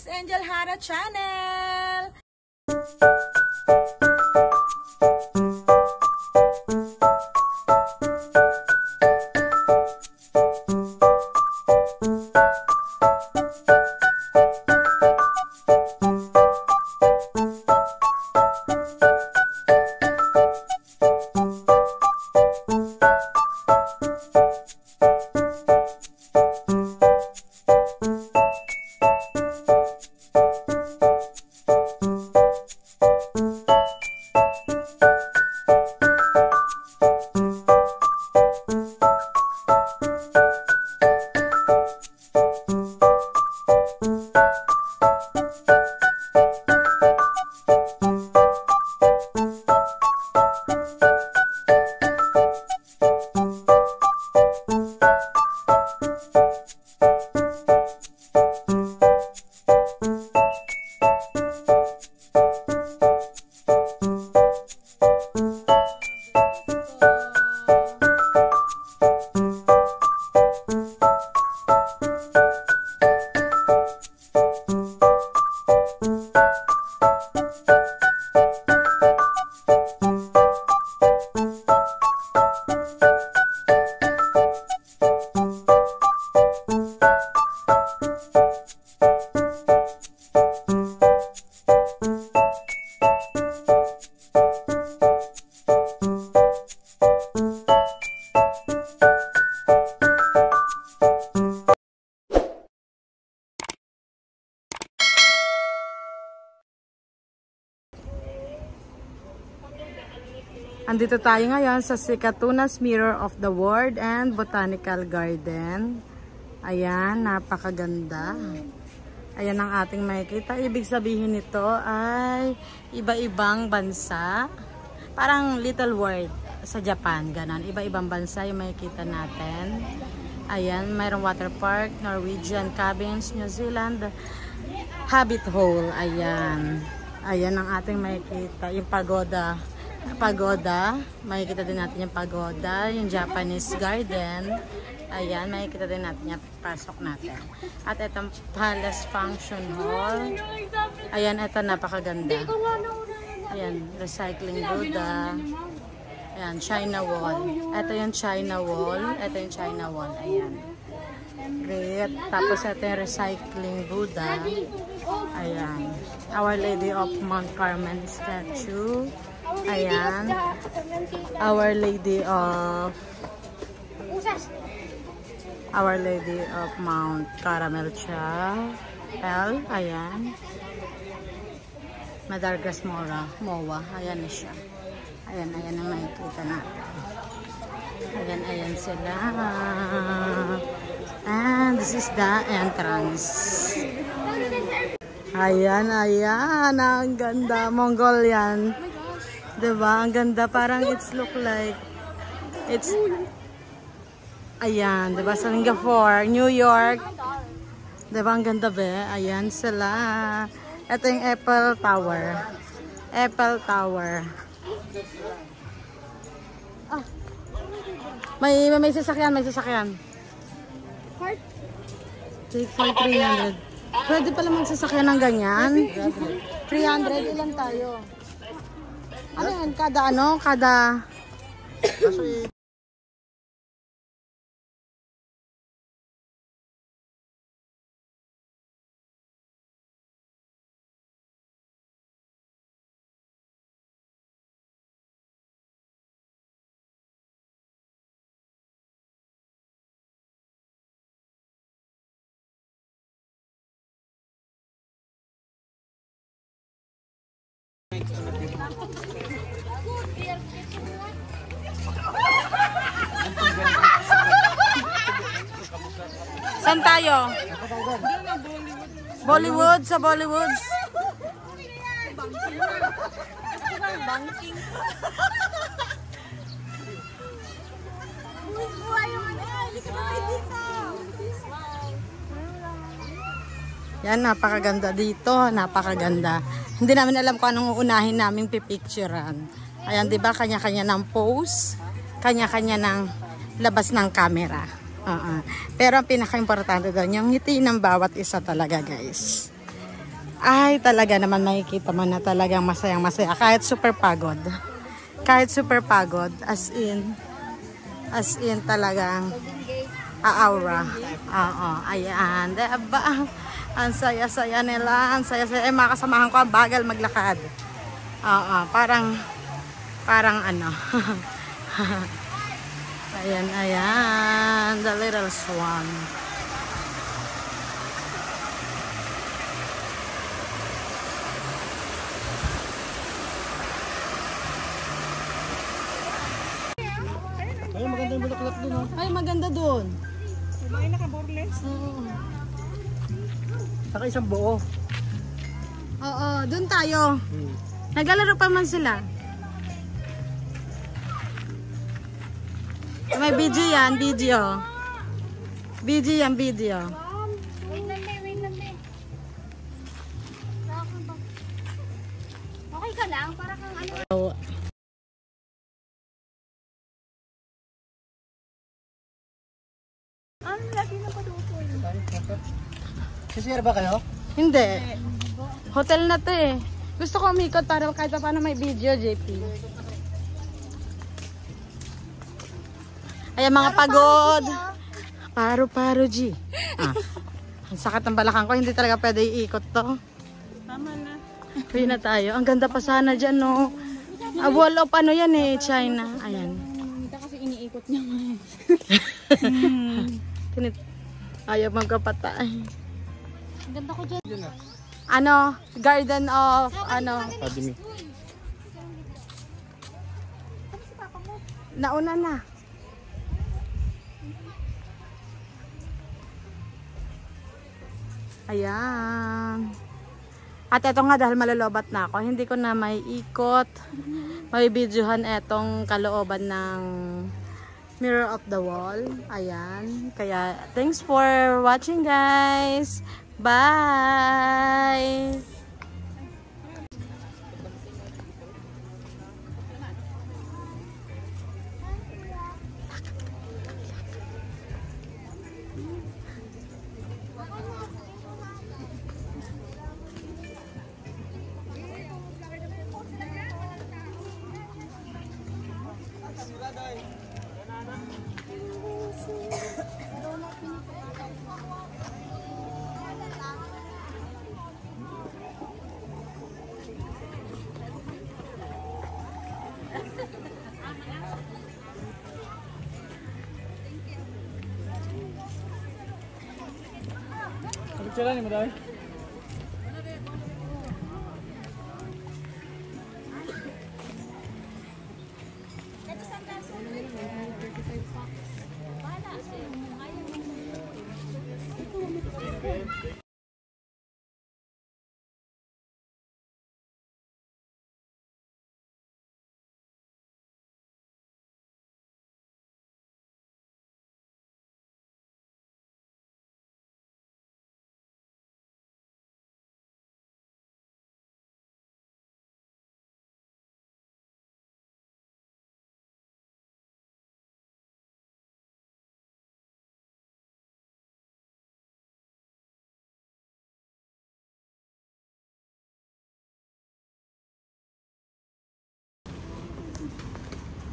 Miss Angel Hara Channel! Andito tayo ngayon sa Sikatunas Mirror of the World and Botanical Garden. Ayan, napakaganda. Ayan ang ating makikita. Ibig sabihin nito ay iba-ibang bansa. Parang Little World sa Japan, ganon. Iba-ibang bansa yung makikita natin. Ayan, mayroong water park, Norwegian cabins, New Zealand, Habit Hole. Ayan. Ayan ang ating makikita. Yung pagoda. Makikita din natin yung pagoda, yung Japanese garden. Ayan, makikita din natin yung pasok natin. At itong Palace Function Hall. Ayan, ito napakaganda. Ayan, recycling Buddha. Ayan, China Wall. Ito yung China Wall. Ito yung China Wall. Ayan. Great. Tapos ito yung recycling Buddha. Ayan. Our Lady of Mount Carmel statue. Ayan. Our Lady of Mount Caramel Chapel. Ayan. Madargas Moa. Ayan na siya. Ayan ang makikita natin. Ayan sila. And this is the entrance. Ayan. Ang ganda. Mongolian. Diba? Ang ganda. Parang it's look like it's ayan. Diba? Singapore, New York. Diba? Ang ganda be? Ayan sila. Ito yung Eiffel Tower. Ah. May sasakyan. Take for 300. Pwede pala magsasakyan ng ganyan. 300. Ilan tayo? Ano yan? Kada saan tayo? Bollywood, sa Bollywood. Banking. Yan, napakaganda dito. Napakaganda. Hindi namin alam kung anong uunahin naming pipicturean. Ayan, di ba? Kanya-kanya ng pose. Kanya-kanya ng labas ng camera. Pero ang pinaka-importante doon, yung ngiti ng bawat isa talaga, guys. ay talaga naman makikita mo na talagang masayang masaya. Kahit super pagod. Kahit super pagod. As in talagang aura. Oo, ayan. Diba? Ang saya-saya nila. Ang saya-saya. Eh, mga kasamahan ko ang bagal maglakad. Oo, parang ano. Ayan, ayan. The little swan. Ay, maganda yung bulaklak dun, oh. Ay, maganda dun. May naka-boreless. Oo. Saka isang buo. Oo, dun tayo. Naglalaro pa man sila. May video yan, video. Video yan, video. Wait lang, wait lang. Okay ka lang? Para kang ano. Ang laki na padukol. Sisira ba kayo? Hindi. Hotel na to eh. Gusto ko umikot para kahit pa paano may video, JP. Ayan mga pagod. Paro-paro, G. Ang sakit ng balakang ko. Hindi talaga pwede iikot to. Tama na. Uwi na tayo. Ang ganda pa sana dyan, no? Wall of ano yan eh, China. Ayan. Hindi kasi iniikot niya ngayon. Ayaw magkapatay. Ang ganda ko dyan. Ano? Garden of, ano? Academy. Nauna na. Ayan. At eto nga dahil malalobat na ako, hindi ko na may ikot, may videohan etong kalooban ng Mirror of the Wall. Ayan. Kaya thanks for watching, guys. Bye! Picture ni mo daw.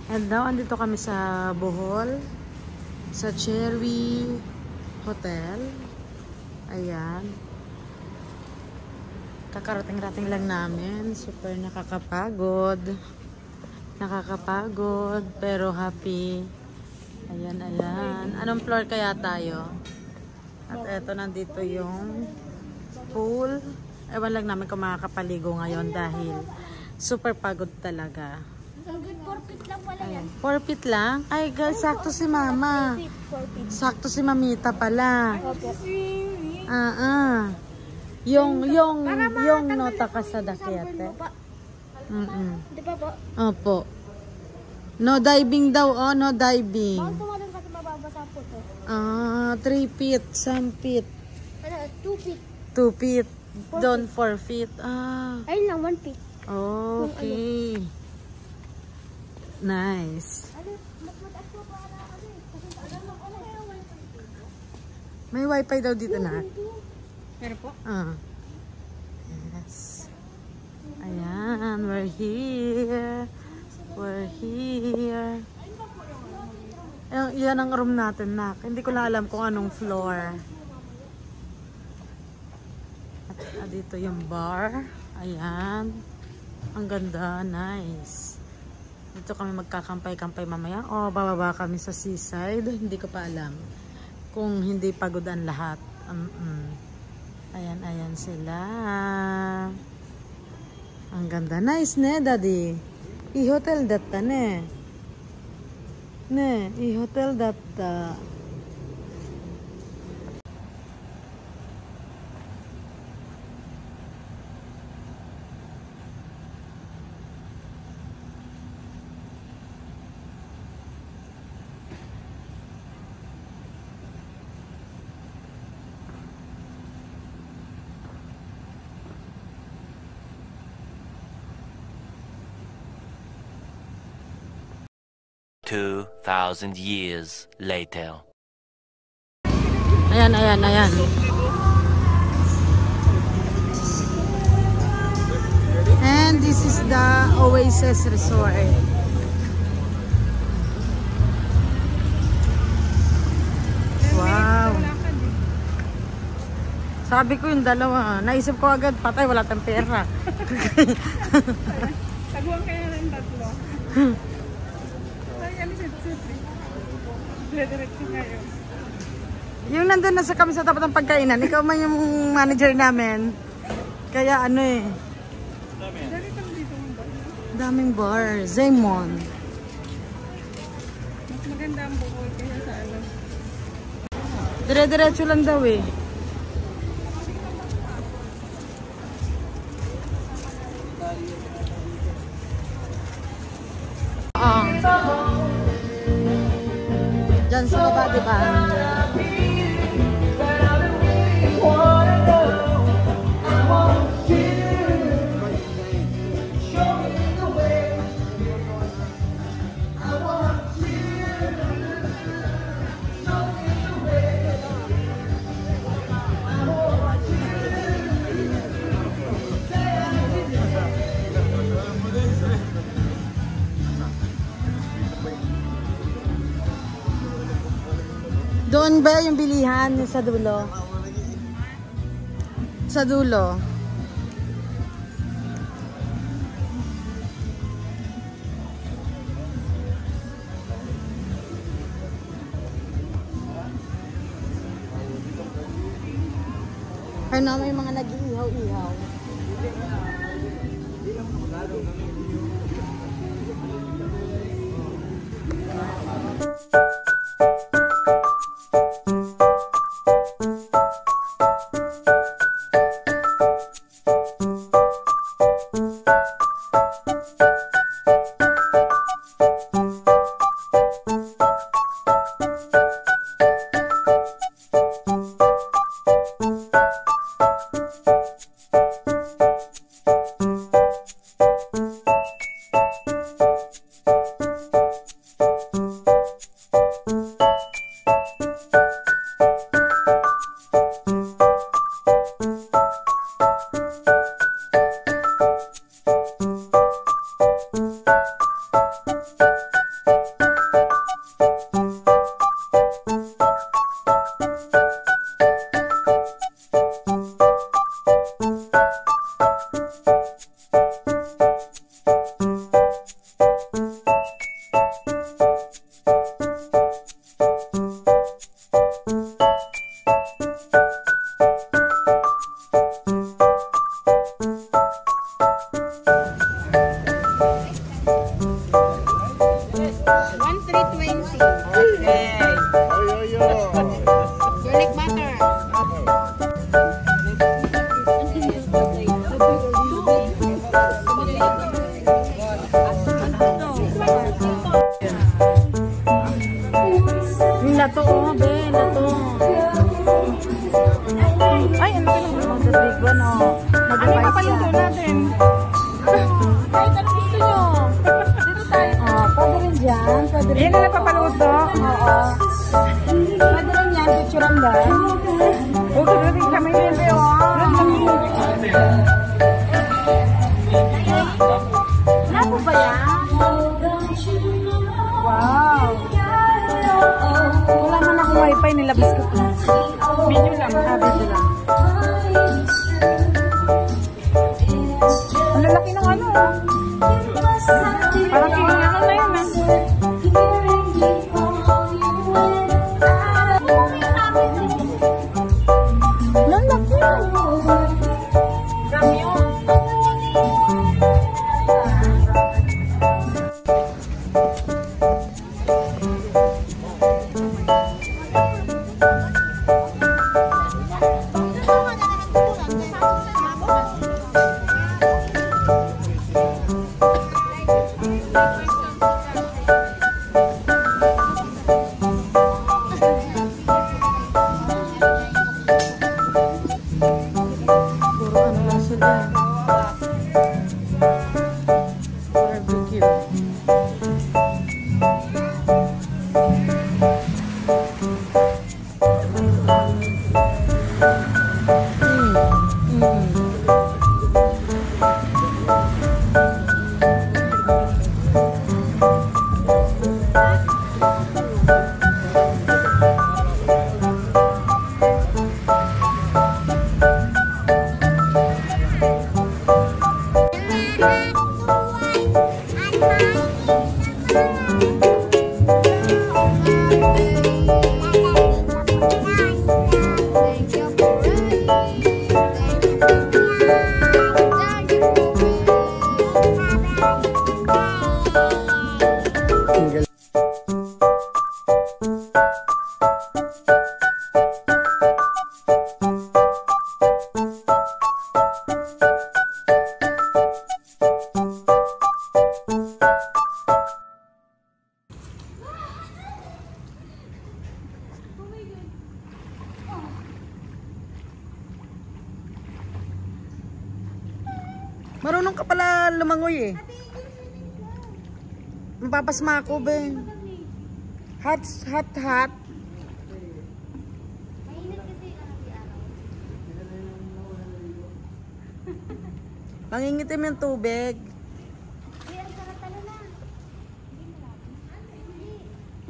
And now, andito kami sa Bohol, sa Cherry Hotel. Ayan. Kakarating-rating lang namin. Super nakakapagod. Nakakapagod, pero happy. Ayan, ayan. Anong floor kaya tayo? At eto, nandito yung pool. Ewan lang namin kung makakapaligo ngayon dahil super pagod talaga. Ang good 4 feet lang pala yan. 4 feet lang? Ay, guys, sakto si mama. 4 feet. Sakto si mamita pala. Opo. Yung nota ka sa dakyate. Di ba po? Opo. No diving daw, oh, no diving. Bakit tumalon kasi mababasa po to? 3 feet, some feet. Ano, 2 feet. 2 feet. Doon 4 feet. Ayun lang, 1 feet. Okay. Nice. Ano, mas mataas po para ano eh. Kasi alam mo ko na. May wifi daw dito na. Pero po? Ayan, we're here. We're here. Yan ang room natin, nak. Hindi ko na alam kung anong floor. At dito yung bar. Ayan. Ang ganda, nice. Dito kami magkakampay-kampay mamaya. O, bababa kami sa seaside. Hindi ko pa alam kung hindi pagod ang lahat. Ayan, ayan sila. Ang ganda. Nice, ne, daddy? I-hotel datta, ne? Ne, i-hotel datta. Two 2,000 years later. Ayan, ayan, ayan. And this is the Oasis Resort. Wow. Sabi ko yung dalawa. Naisip ko agad, patay, wala tayong pera. Taguan kaya ng tatlo. Ay, ano siya? Dire-diretso kayo. Yung nandun na sa kami sa tapat ng pagkainan, ikaw man yung manager namin. Kaya ano eh. Dali kami dito ng bar. Daming bar. Zaymon. Mas maganda ang bukod kaya sa ano. Dire-diretso lang daw eh. Diyan sa baba, diba? Doon ba yung bilihan sa dulo? Sa dulo. Ay na, may mga nag-iihaw-ihaw. tinapay nila biscuit. Video lang. Video lang. Ang lalaki ng ano. Parang kinunganan na yun eh. Lalaki. Ramyon. Marunong ka pala lumangoy eh. Mapapasma ako, be. Hot. Mangingitim yung tubig.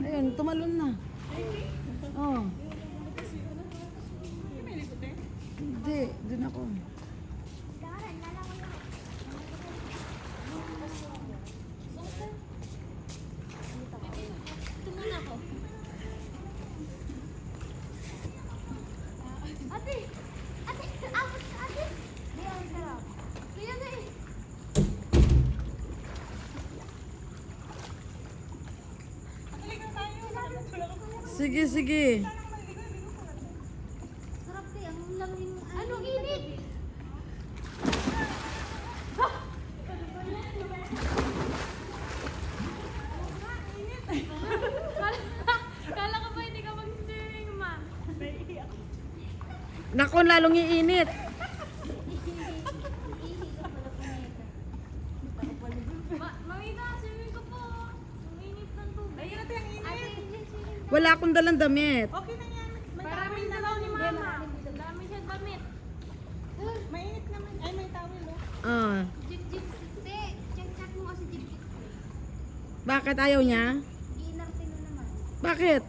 Ayun, tumalon na. Oh. Hindi, dun ako. Sige. Sarap eh, ang lamig. Anong init? Kala ko ba hindi ka mag-swimming, ma? Nako, lalong iinit. Mamita, swimming ko po. Ang init ng tubig. Ayun natin ang init. Wala akong dalang damit. Okay na yan. Maraming dalaw ni mama. Dami siya damit. Mainit naman. Ay, may tawel, oh. Ah. Jip-jip. Hindi. Check mo kasi jip-jip. Bakit ayaw niya? Inarte mo naman. Bakit?